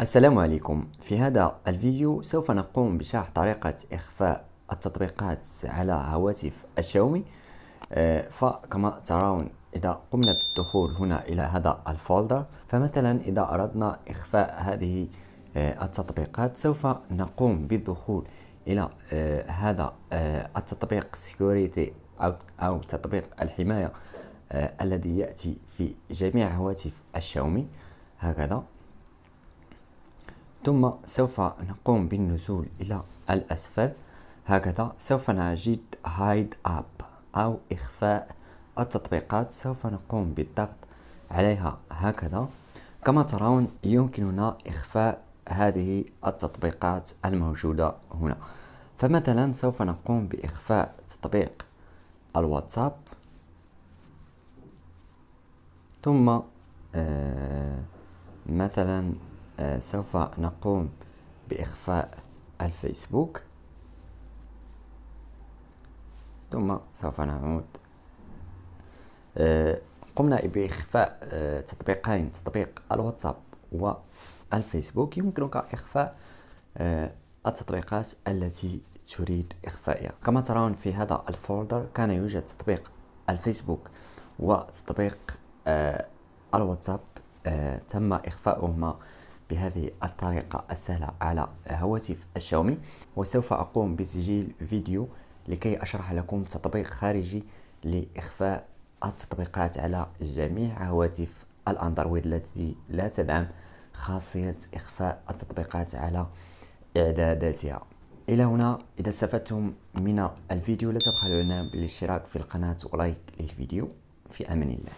السلام عليكم. في هذا الفيديو سوف نقوم بشرح طريقة إخفاء التطبيقات على هواتف الشاومي. فكما ترون إذا قمنا بالدخول هنا إلى هذا الفولدر، فمثلا إذا أردنا إخفاء هذه التطبيقات سوف نقوم بالدخول إلى هذا التطبيق Security أو تطبيق الحماية الذي يأتي في جميع هواتف الشاومي هكذا. ثم سوف نقوم بالنزول إلى الأسفل هكذا. سوف نجد Hide App أو إخفاء التطبيقات، سوف نقوم بالضغط عليها هكذا. كما ترون يمكننا إخفاء هذه التطبيقات الموجودة هنا. فمثلا سوف نقوم بإخفاء تطبيق الواتساب، ثم مثلا سوف نقوم بإخفاء الفيسبوك، ثم سوف نعود. قمنا بإخفاء تطبيقين، تطبيق الواتساب والفيسبوك. يمكنك إخفاء التطبيقات التي تريد إخفائها. كما ترون في هذا الفولدر كان يوجد تطبيق الفيسبوك وتطبيق الواتساب، تم إخفاؤهما بهذه الطريقة السهلة على هواتف الشاومي. وسوف أقوم بتسجيل فيديو لكي أشرح لكم تطبيق خارجي لإخفاء التطبيقات على جميع هواتف الأندرويد التي لا تدعم خاصية إخفاء التطبيقات على إعداداتها. إلى هنا، إذا استفدتم من الفيديو لا تبخلوا لنا بالاشتراك في القناة ولايك للفيديو. في أمان الله.